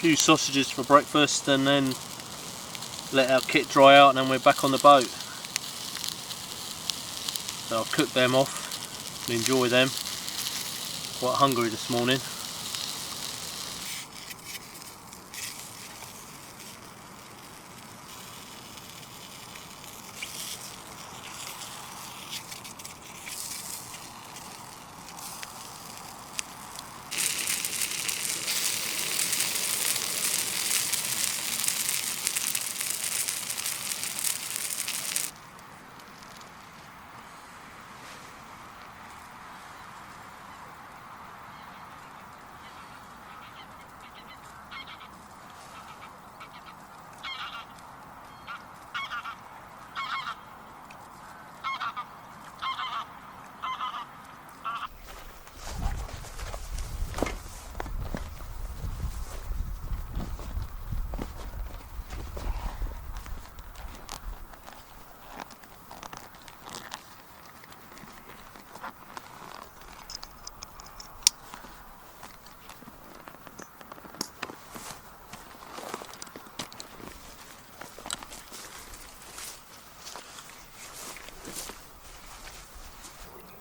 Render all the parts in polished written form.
few sausages for breakfast and then let our kit dry out, and then we're back on the boat. So I'll cook them off and enjoy them. Quite hungry this morning.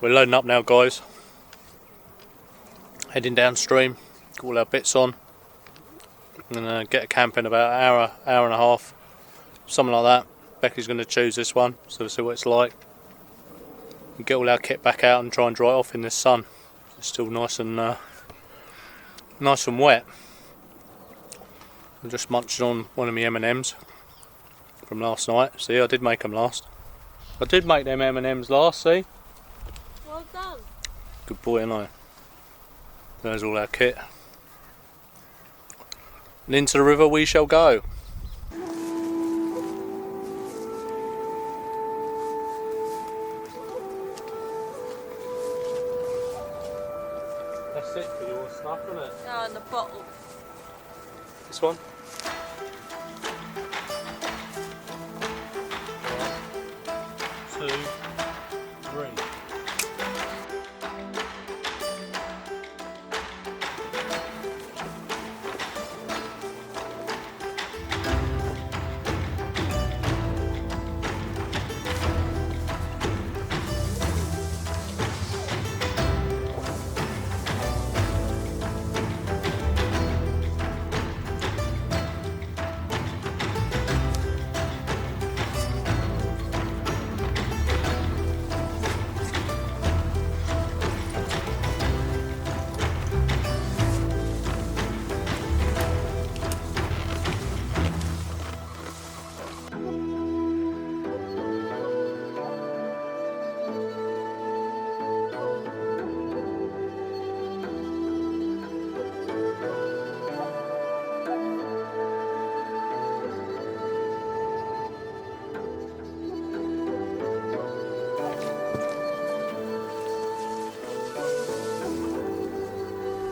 We're loading up now, guys. Heading downstream, got all our bits on. And get a camp in about an hour and a half, something like that. Becky's going to choose this one, so we'll see what it's like. And get all our kit back out and try and dry it off in this sun. It's still nice and wet. I just munched on one of my M&Ms from last night. See, I did make them last. I did make them M&Ms last, see? Well done. Good boy, ain't I? There's all our kit. And into the river we shall go. That's it for your stuff, isn't it? Oh, and the bottle. This one? One, 2, 3.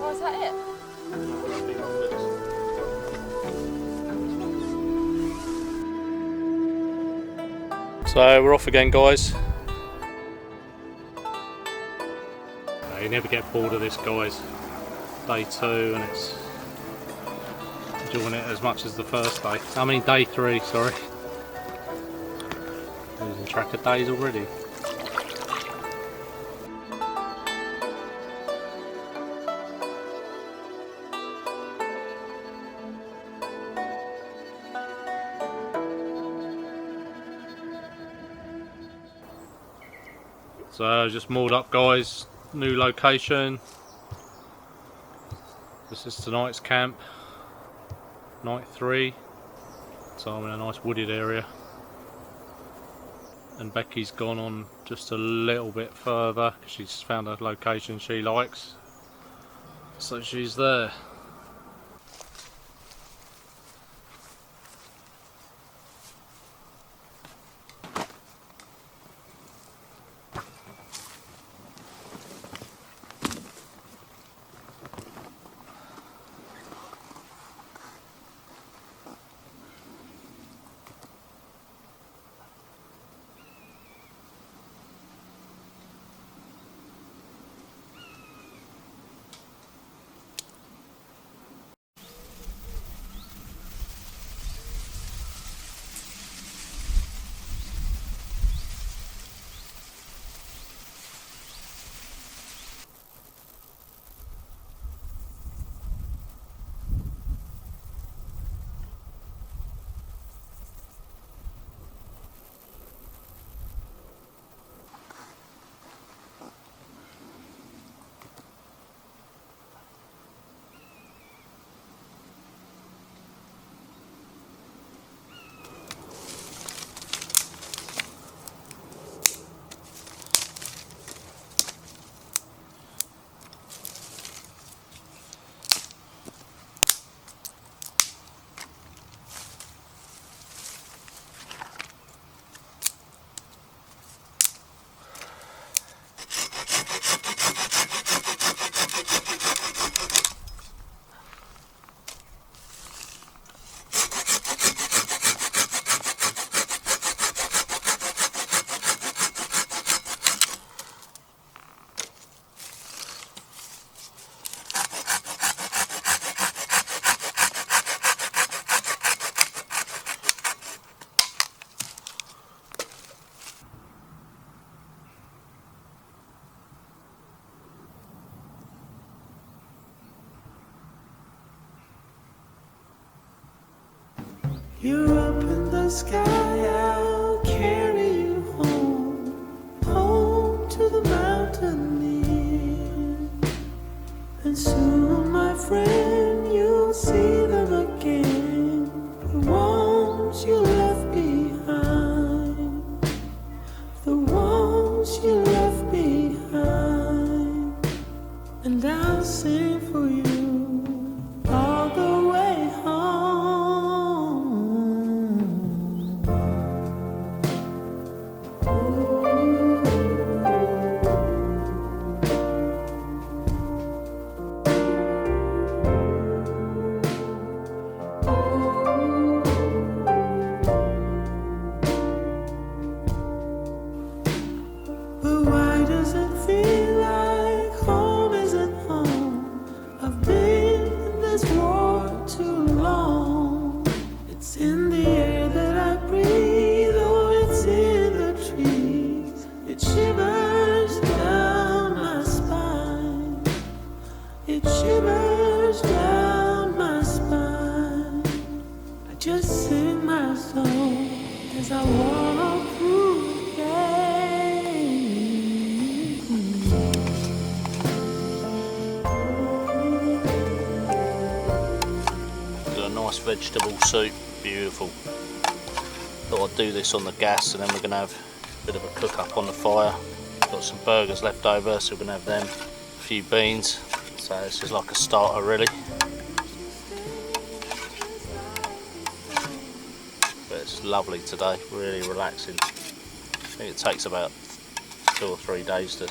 Oh, is that it? So we're off again, guys. You never get bored of this, guys. Day 2 and it's enjoying it as much as the first day. I mean day 3, sorry. Losing track of days already. So just moored up, guys. New location. This is tonight's camp. Night 3. So I'm in a nice wooded area. And Becky's gone on just a little bit further because she's found a location she likes. So she's there. You're up in the sky, I'll carry you home, home to the mountain near. And soon, my friend, you'll see them again, the ones you left behind, the ones you left behind. And I'll sing for you all the way home. But why does it feel like home isn't home? I've been in this war too long. It's in the air that I breathe, oh, it's in the trees. It shivers down my spine. It shivers down my spine. I just sing my song as I walk through the day. Got a nice vegetable soup, beautiful. Thought I'd do this on the gas and then we're going to have a bit of a cook up on the fire. Got some burgers left over, so we're going to have them. A few beans, so this is like a starter really. But it's lovely today, really relaxing. I think it takes about 2 or 3 days to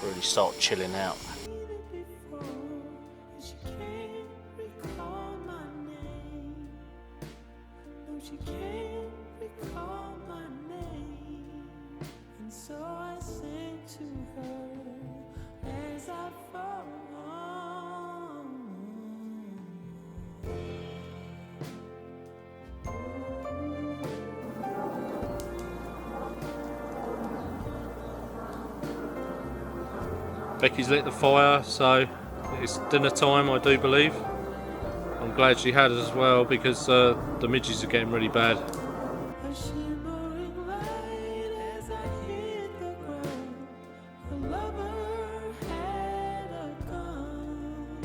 really start chilling out. She can't recall my name. No, she can't recall my name. And so I sing to her as I fall on. Becky's lit the fire, so it's dinner time, I do believe. I'm glad she had as well because the midges are getting really bad. A shimmering light as I hit the ground. A lover had a gun.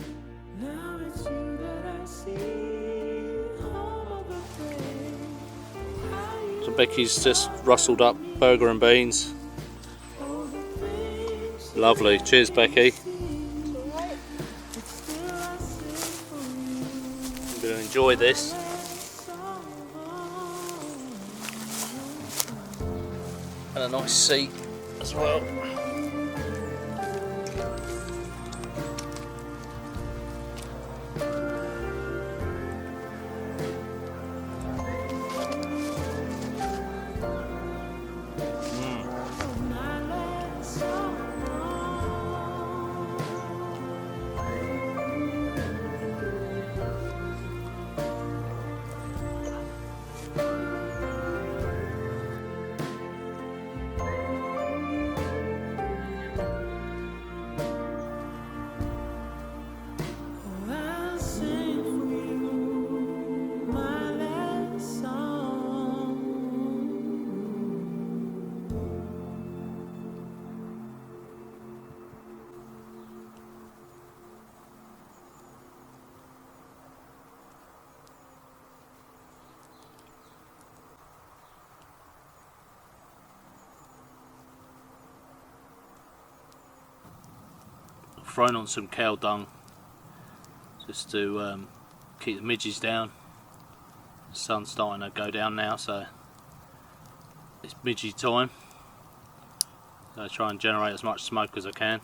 Now it's you that I see, home of the brave. So Becky's just rustled up burger and beans. Lovely, cheers Becky. Alright. I'm going to enjoy this. And a nice seat as well. I'll sing for you my last song. Thrown on some cow dung just to keep the midges down. The sun's starting to go down now, so it's midgie time. So I try and generate as much smoke as I can.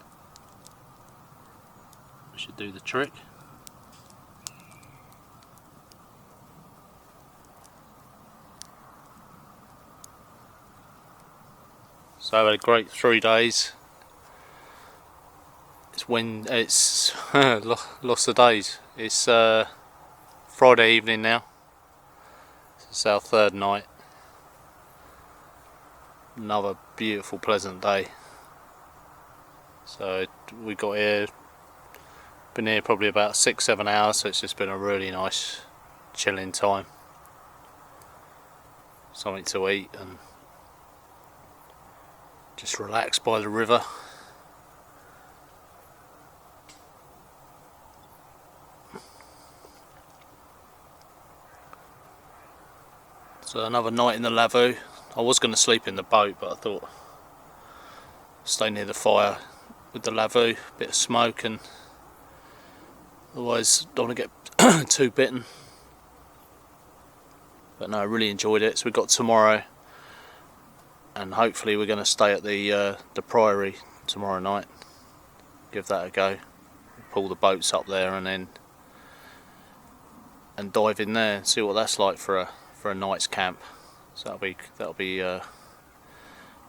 That should do the trick. So I had a great 3 days. It's lost the days. It's Friday evening now. It's our 3rd night. Another beautiful, pleasant day. So we got here, been here probably about 6-7 hours. So it's just been a really nice, chilling time. something to eat and just relax by the river. So another night in the lavoo. I was going to sleep in the boat, but I thought stay near the fire with the lavoo, bit of smoke, and otherwise don't want to get too bitten. But no, I really enjoyed it. So we got tomorrow, and hopefully we're going to stay at the Priory tomorrow night. Give that a go. Pull the boats up there and dive in there and see what that's like for a night's camp. So that'll be an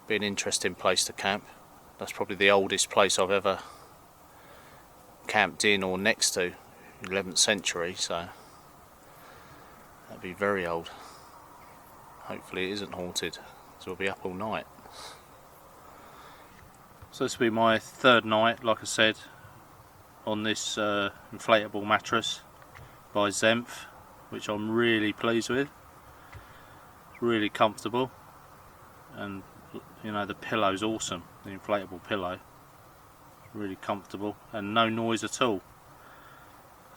interesting place to camp. That's probably the oldest place I've ever camped in or next to, 11th century. So that'd be very old. Hopefully it isn't haunted, so we'll be up all night. So this will be my third night, like I said, on this inflatable mattress by Zemph, which I'm really pleased with. It's really comfortable, and you know, the pillow's awesome, the inflatable pillow. It's really comfortable and no noise at all.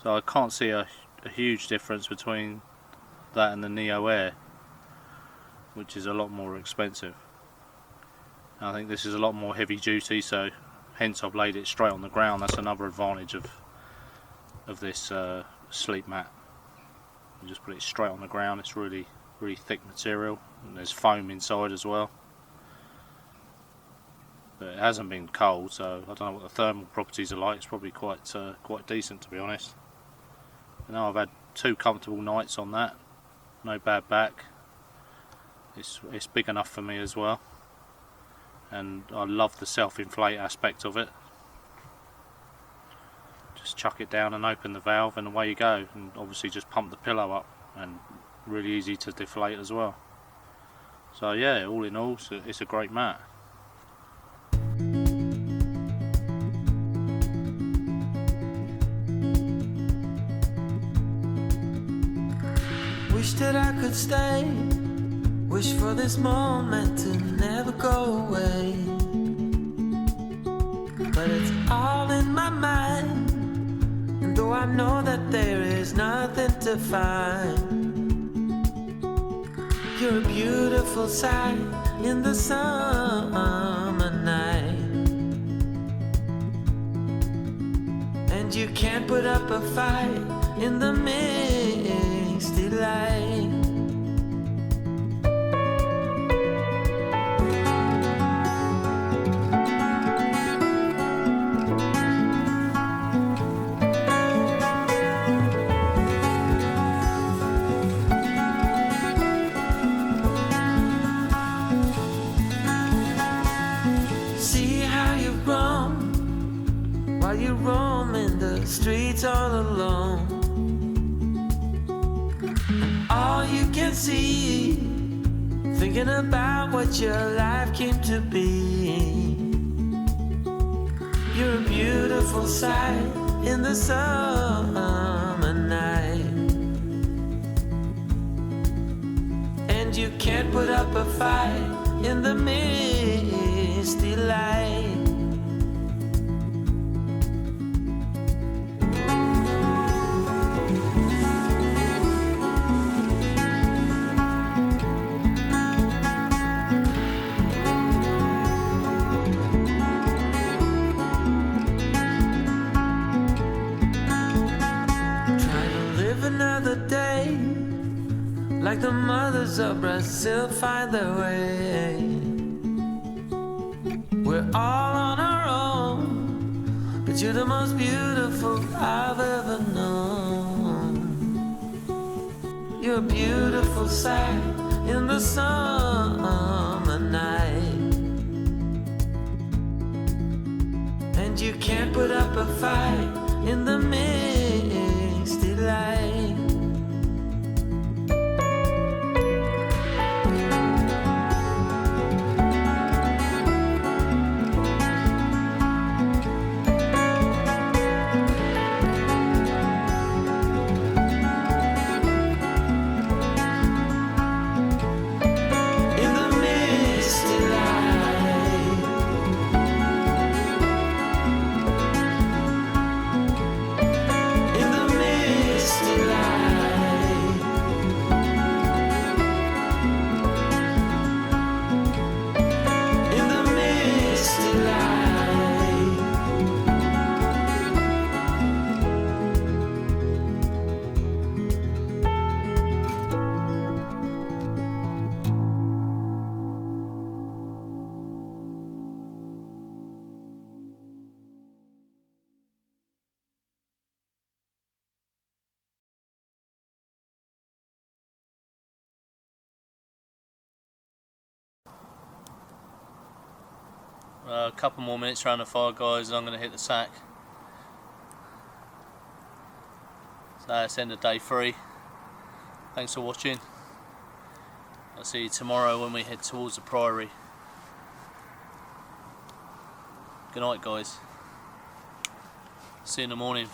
So I can't see a huge difference between that and the Neo Air, which is a lot more expensive. I think this is a lot more heavy duty, so hence I've laid it straight on the ground. That's another advantage of this sleep mat. You just put it straight on the ground. It's really thick material, and there's foam inside as well. But it hasn't been cold, so I don't know what the thermal properties are like. It's probably quite decent, to be honest. But now I've had 2 comfortable nights on that. No bad back. It's big enough for me as well, and I love the self-inflate aspect of it. Just chuck it down and open the valve and away you go, and obviously just pump the pillow up, and really easy to deflate as well. So yeah, all in all, it's a great mat. Wish that I could stay. Wish for this moment to never go away. But it's all in my mind, and though I know that there is nothing to find, you're a beautiful sight in the summer night, and you can't put up a fight in the misty light. You roam in the streets all alone, and all you can see, thinking about what your life came to be. You're a beautiful sight in the summer night, and you can't put up a fight in the misty light. Like the mothers of Brazil find their way. We're all on our own, but you're the most beautiful I've ever known. You're a beautiful sight in the summer night, and you can't put up a fight in the misty light. A couple more minutes around the fire, guys, and I'm going to hit the sack. So that's the end of day 3. Thanks for watching. I'll see you tomorrow when we head towards the Priory. Good night, guys. See you in the morning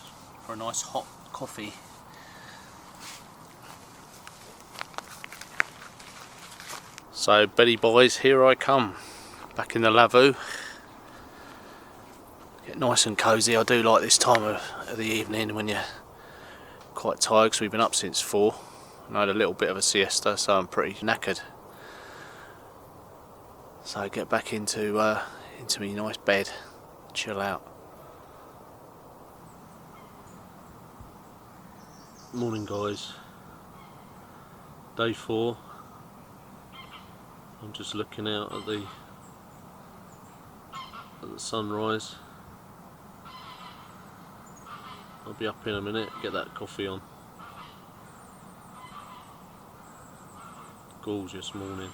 for a nice hot coffee. So, Betty boys, here I come. Back in the lavoo. Get nice and cosy. I do like this time of the evening when you're quite tired, because we've been up since 4 and I had a little bit of a siesta, so I'm pretty knackered. So get back into my nice bed, chill out. Morning, guys. Day 4. I'm just looking out at the sunrise. I'll be up in a minute, get that coffee on. Gorgeous morning.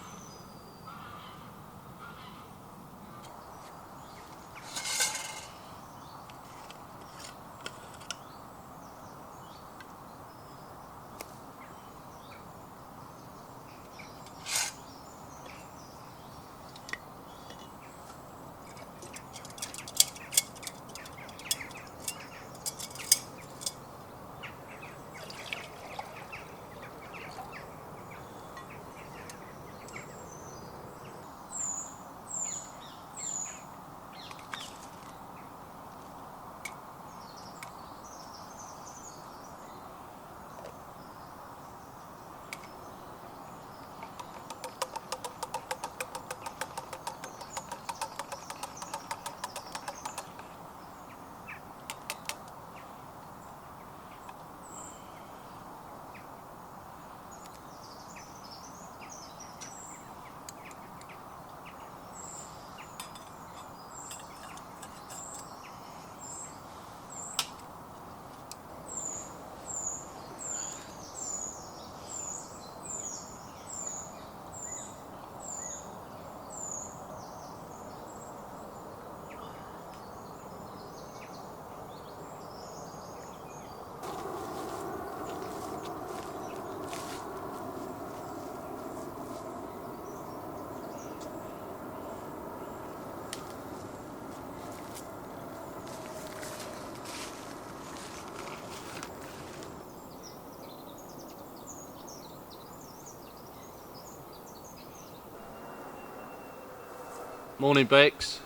Morning, Bex.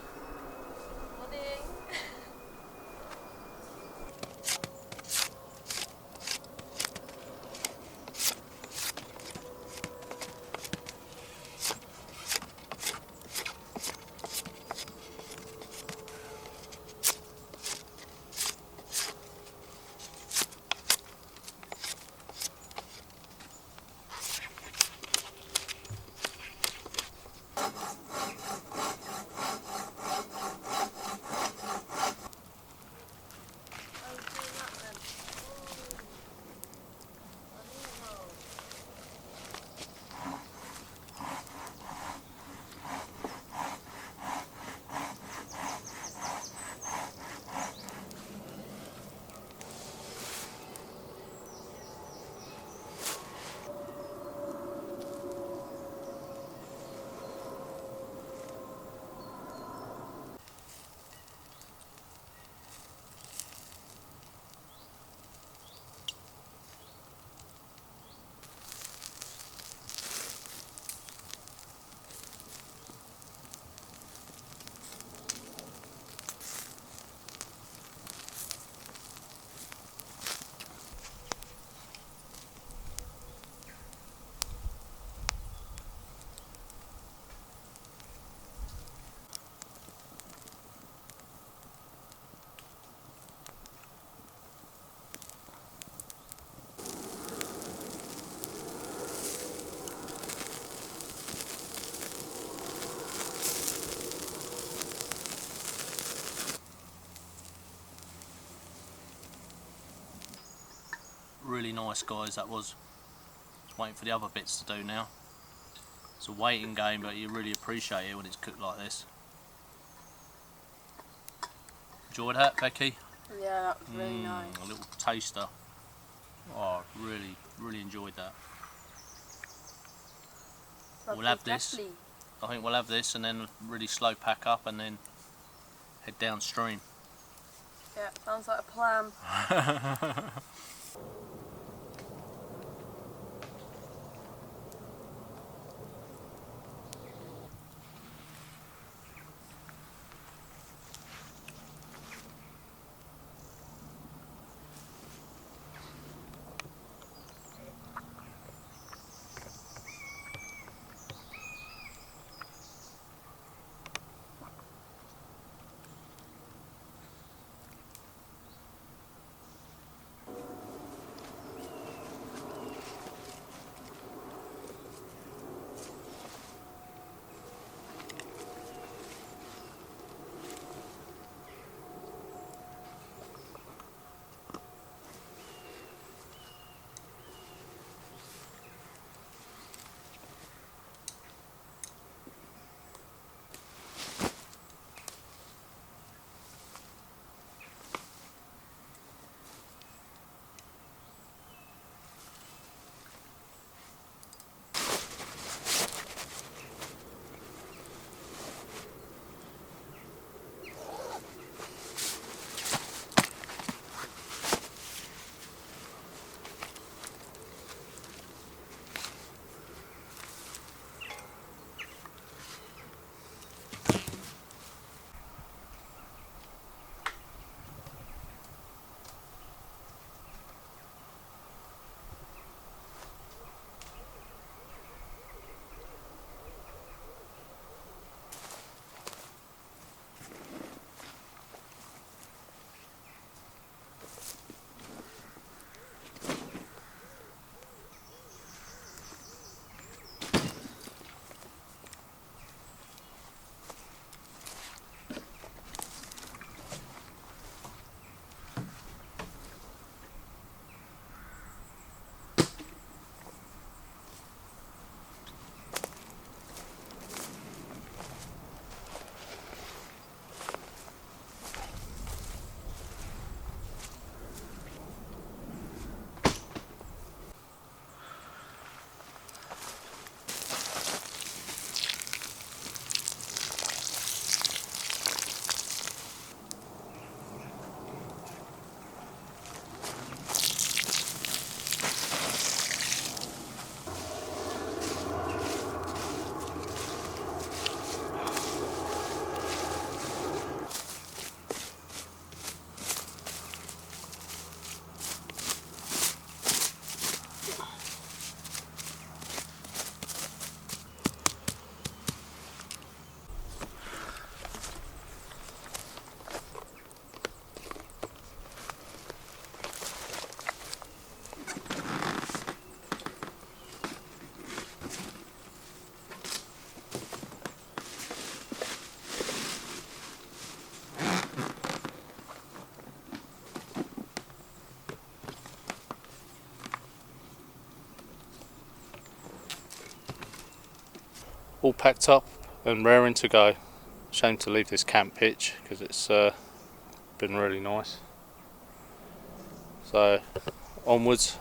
Morning. Really nice, guys, that was. Just waiting for the other bits to do now. It's a waiting game, but you really appreciate it when it's cooked like this. enjoy that, Becky? Yeah, that was really nice. A little taster. Oh, really enjoyed that. We'll have this. Lovely. I think we'll have this and then really slow pack up and then head downstream. Yeah, sounds like a plan. All packed up and raring to go. Shame to leave this camp pitch because it's been really nice. So onwards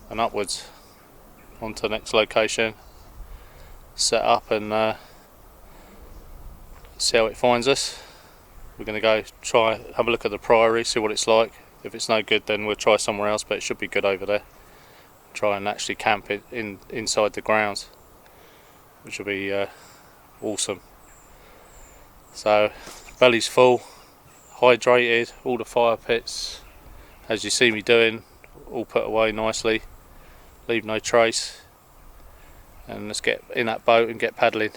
and upwards on to the next location, set up and see how it finds us. We're going to go try have a look at the priory, see what it's like. If it's no good then we'll try somewhere else, but it should be good over there. Try and actually camp it inside the grounds, which will be awesome. So belly's full, hydrated, all the fire pits as you see me doing all put away nicely, leave no trace, and let's get in that boat and get paddling.